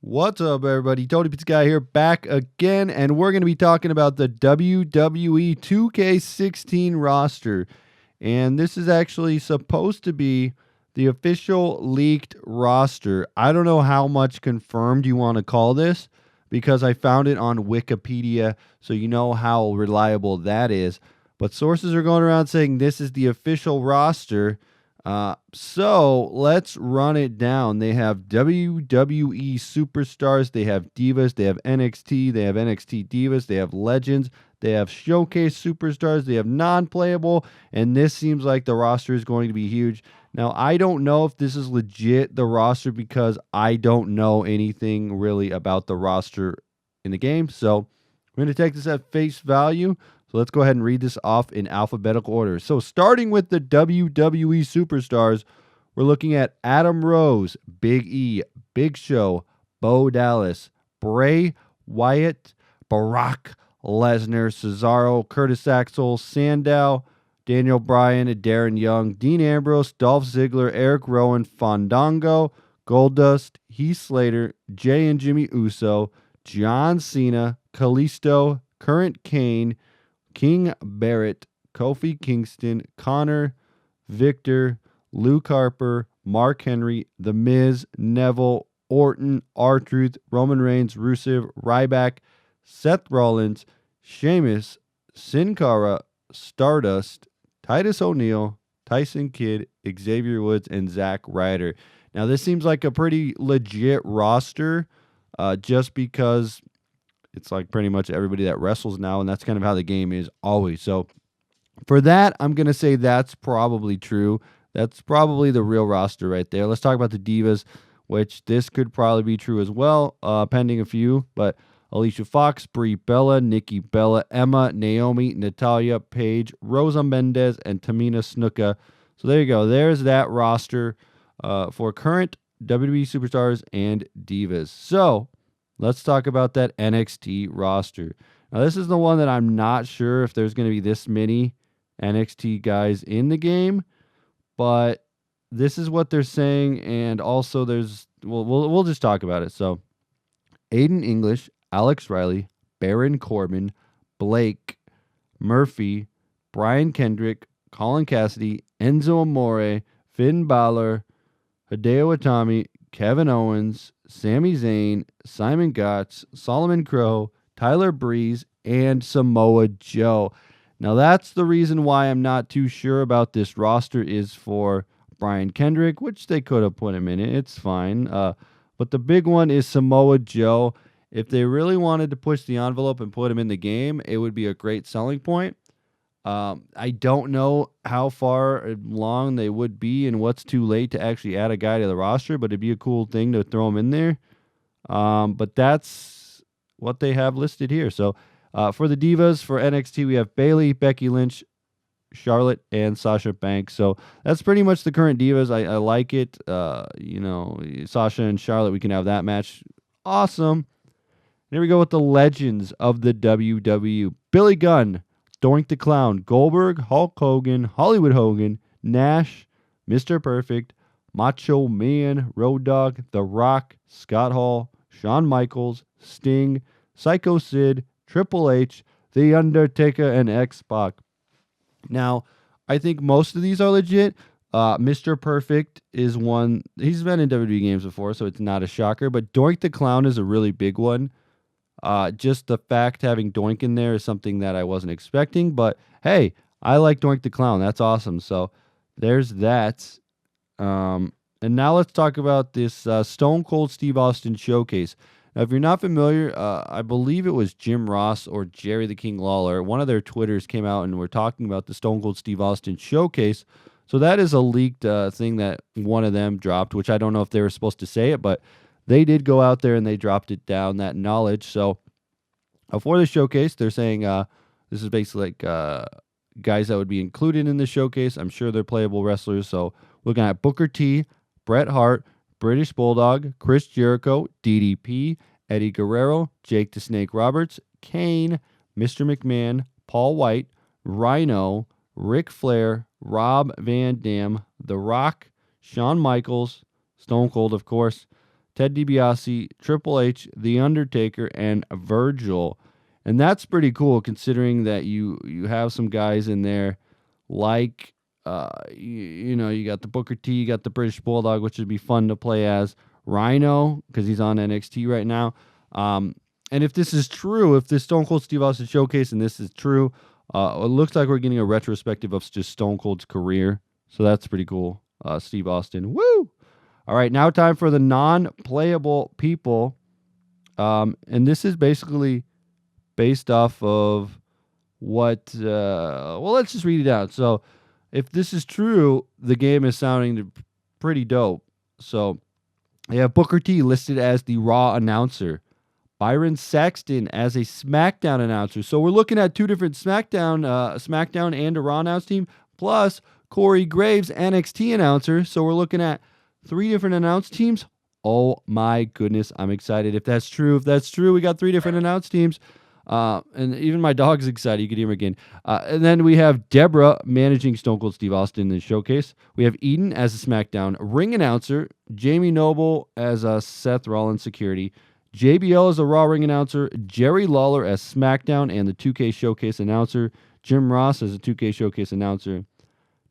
What's up, everybody? Tony Pizza Guy here, back again, and we're going to be talking about the WWE 2K16 roster. And this is actually supposed to be the official leaked roster. I don't know how much confirmed you want to call this because I found it on Wikipedia, so you know how reliable that is. But sources are going around saying this is the official roster. So let's run it down. They have WWE superstars, they have divas, they have NXT, they have NXT divas, they have legends, they have showcase superstars, they have non-playable, and this seems like the roster is going to be huge. Now, I don't know if this is legit, the roster, because I don't know anything really about the roster in the game. So we're going to take this at face value. So let's go ahead and read this off in alphabetical order. So starting with the WWE superstars, we're looking at Adam Rose, Big E, Big Show, Bo Dallas, Bray Wyatt, Brock Lesnar, Cesaro, Curtis Axel, Sandow, Daniel Bryan, Darren Young, Dean Ambrose, Dolph Ziggler, Eric Rowan, Fandango, Goldust, Heath Slater, Jay and Jimmy Uso, John Cena, Kalisto, Current Kane, King Barrett, Kofi Kingston, Connor, Victor, Luke Harper, Mark Henry, The Miz, Neville, Orton, R-Truth, Roman Reigns, Rusev, Ryback, Seth Rollins, Sheamus, Sin Cara, Stardust, Titus O'Neil, Tyson Kidd, Xavier Woods, and Zack Ryder. Now, this seems like a pretty legit roster just because it's like pretty much everybody that wrestles now, and that's kind of how the game is always. So for that, I'm going to say that's probably true. That's probably the real roster right there. Let's talk about the Divas, which this could probably be true as well, pending a few. But Alicia Fox, Brie Bella, Nikki Bella, Emma, Naomi, Natalia, Paige, Rosa Mendez, and Tamina Snuka. So there you go. There's that roster for current WWE superstars and divas. So let's talk about that NXT roster. Now, this is the one that I'm not sure if there's going to be this many NXT guys in the game, but this is what they're saying, and also we'll just talk about it. So, Aiden English, Alex Riley, Baron Corbin, Blake, Murphy, Brian Kendrick, Colin Cassidy, Enzo Amore, Finn Balor, Hideo Itami, Kevin Owens, Sami Zayn, Simon Gotch, Solomon Crow, Tyler Breeze, and Samoa Joe. Now, that's the reason why I'm not too sure about this roster is for Brian Kendrick, which they could have put him in it. It's fine. But the big one is Samoa Joe. If they really wanted to push the envelope and put him in the game, it would be a great selling point. I don't know how far along they would be and what's too late to actually add a guy to the roster, but it'd be a cool thing to throw him in there. But that's what they have listed here. So for the Divas, for NXT, we have Bayley, Becky Lynch, Charlotte, and Sasha Banks. So that's pretty much the current Divas. I like it. Sasha and Charlotte, we can have that match. Awesome. Here we go with the legends of the WWE. Billy Gunn, Doink the Clown, Goldberg, Hulk Hogan, Hollywood Hogan, Nash, Mr. Perfect, Macho Man, Road Dogg, The Rock, Scott Hall, Shawn Michaels, Sting, Psycho Sid, Triple H, The Undertaker, and X-Pac. Now, I think most of these are legit. Mr. Perfect is one. He's been in WWE games before, so it's not a shocker. But Doink the Clown is a really big one. Just the fact having Doink in there is something that I wasn't expecting. But, hey, I like Doink the Clown. That's awesome. So there's that. And now let's talk about this Stone Cold Steve Austin showcase. Now, if you're not familiar, I believe it was Jim Ross or Jerry the King Lawler. One of their Twitters came out and were talking about the Stone Cold Steve Austin showcase. So that is a leaked thing that one of them dropped, which I don't know if they were supposed to say it, but they did go out there and they dropped it down, that knowledge. So for the showcase, they're saying this is basically like guys that would be included in the showcase. I'm sure they're playable wrestlers. So looking at Booker T, Bret Hart, British Bulldog, Chris Jericho, DDP, Eddie Guerrero, Jake the Snake Roberts, Kane, Mr. McMahon, Paul White, Rhino, Ric Flair, Rob Van Dam, The Rock, Shawn Michaels, Stone Cold, of course, Ted DiBiase, Triple H, The Undertaker, and Virgil. And that's pretty cool considering that you have some guys in there like, you got the Booker T, you got the British Bulldog, which would be fun to play as. Rhino, because he's on NXT right now. And if this is true, if this Stone Cold Steve Austin showcase and this is true, it looks like we're getting a retrospective of just Stone Cold's career. So that's pretty cool. Steve Austin. Woo! All right, now time for the non-playable people. And this is basically based off of what... well, let's just read it out. So if this is true, the game is sounding pretty dope. So they have Booker T listed as the Raw announcer. Byron Saxton as a SmackDown announcer. So we're looking at two different SmackDown and a Raw announce team, plus Corey Graves, NXT announcer. So we're looking at 3 different announce teams. Oh my goodness, I'm excited. If that's true, we got 3 different announce teams. And even my dog's excited. You can hear him again. And then we have Deborah managing Stone Cold Steve Austin in the showcase. We have Eden as a SmackDown ring announcer. Jamie Noble as a Seth Rollins security. JBL as a Raw ring announcer. Jerry Lawler as SmackDown and the 2K Showcase announcer. Jim Ross as a 2K Showcase announcer.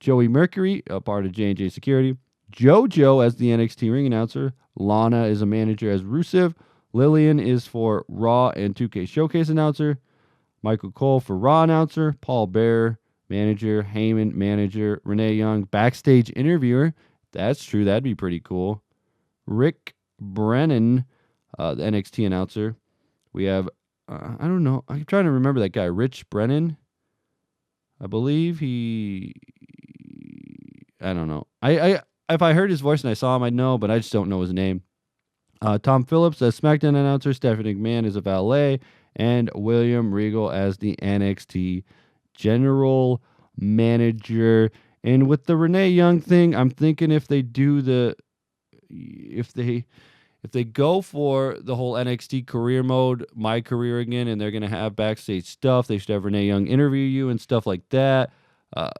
Joey Mercury, a part of J&J Security. JoJo as the NXT ring announcer. Lana is a manager as Rusev. Lillian is for Raw and 2K Showcase announcer. Michael Cole for Raw announcer. Paul Bearer, manager. Heyman, manager. Renee Young, backstage interviewer. That's true. That'd be pretty cool. Rick Brennan, the NXT announcer. We have, I don't know. I'm trying to remember that guy. Rich Brennan. I believe I don't know. If I heard his voice and I saw him, I'd know, but I just don't know his name. Tom Phillips as SmackDown announcer, Stephanie McMahon as a valet, and William Regal as the NXT general manager. And with the Renee Young thing, I'm thinking if they go for the whole NXT career mode, my career again, and they're going to have backstage stuff, they should have Renee Young interview you and stuff like that.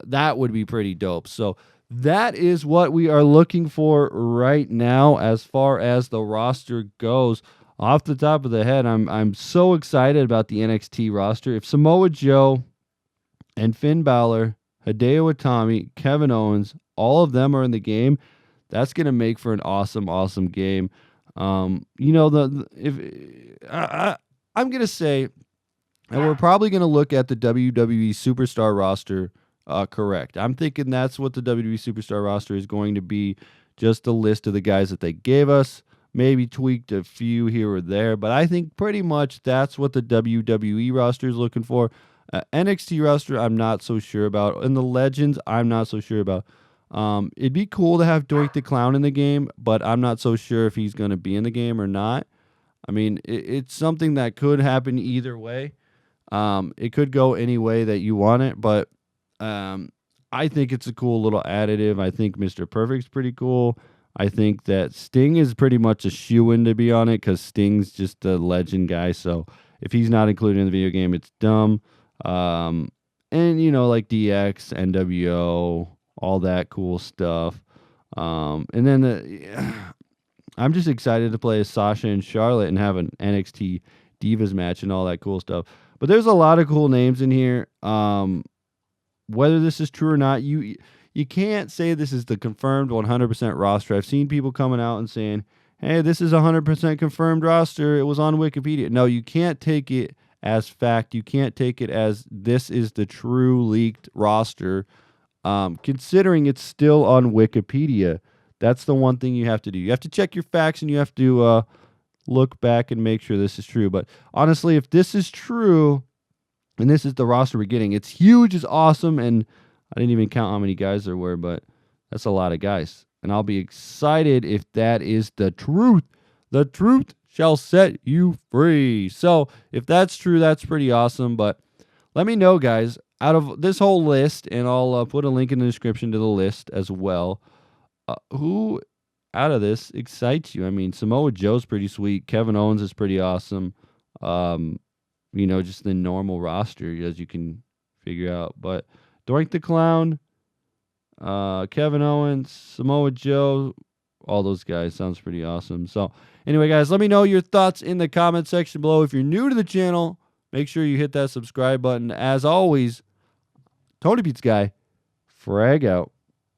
That would be pretty dope. So that is what we are looking for right now as far as the roster goes. Off the top of the head, I'm so excited about the NXT roster. If Samoa Joe and Finn Balor, Hideo Itami, Kevin Owens, all of them are in the game, that's going to make for an awesome, awesome game. I'm going to say that we're probably going to look at the WWE Superstar roster correct. I'm thinking that's what the WWE Superstar roster is going to be, just a list of the guys that they gave us, maybe tweaked a few here or there, but I think pretty much that's what the WWE roster is looking for. NXT roster, I'm not so sure about, and the Legends, I'm not so sure about. It'd be cool to have Doink the Clown in the game, but I'm not so sure if he's going to be in the game or not. I mean, it's something that could happen either way. It could go any way that you want it, but I think it's a cool little additive. I think Mr. Perfect's pretty cool. I think that Sting is pretty much a shoe-in to be on it because Sting's just a legend guy. So if he's not included in the video game, it's dumb. And, like DX, NWO, all that cool stuff. And then I'm just excited to play as Sasha and Charlotte and have an NXT Divas match and all that cool stuff. But there's a lot of cool names in here. Whether this is true or not, you can't say this is the confirmed 100% roster. I've seen people coming out and saying, hey, this is 100% confirmed roster. It was on Wikipedia. No, you can't take it as fact. You can't take it as this is the true leaked roster, considering it's still on Wikipedia. That's the one thing you have to do. You have to check your facts, and you have to look back and make sure this is true. But honestly, if this is true, and this is the roster we're getting, it's huge, it's awesome, and I didn't even count how many guys there were, but that's a lot of guys. And I'll be excited if that is the truth. The truth shall set you free. So if that's true, that's pretty awesome. But let me know, guys, out of this whole list, and I'll put a link in the description to the list as well, who out of this excites you? I mean, Samoa Joe's pretty sweet. Kevin Owens is pretty awesome. Just the normal roster, as you can figure out. But Doink the Clown, Kevin Owens, Samoa Joe, all those guys. Sounds pretty awesome. So anyway, guys, let me know your thoughts in the comment section below. If you're new to the channel, make sure you hit that subscribe button. As always, Tony Beats Guy, frag out.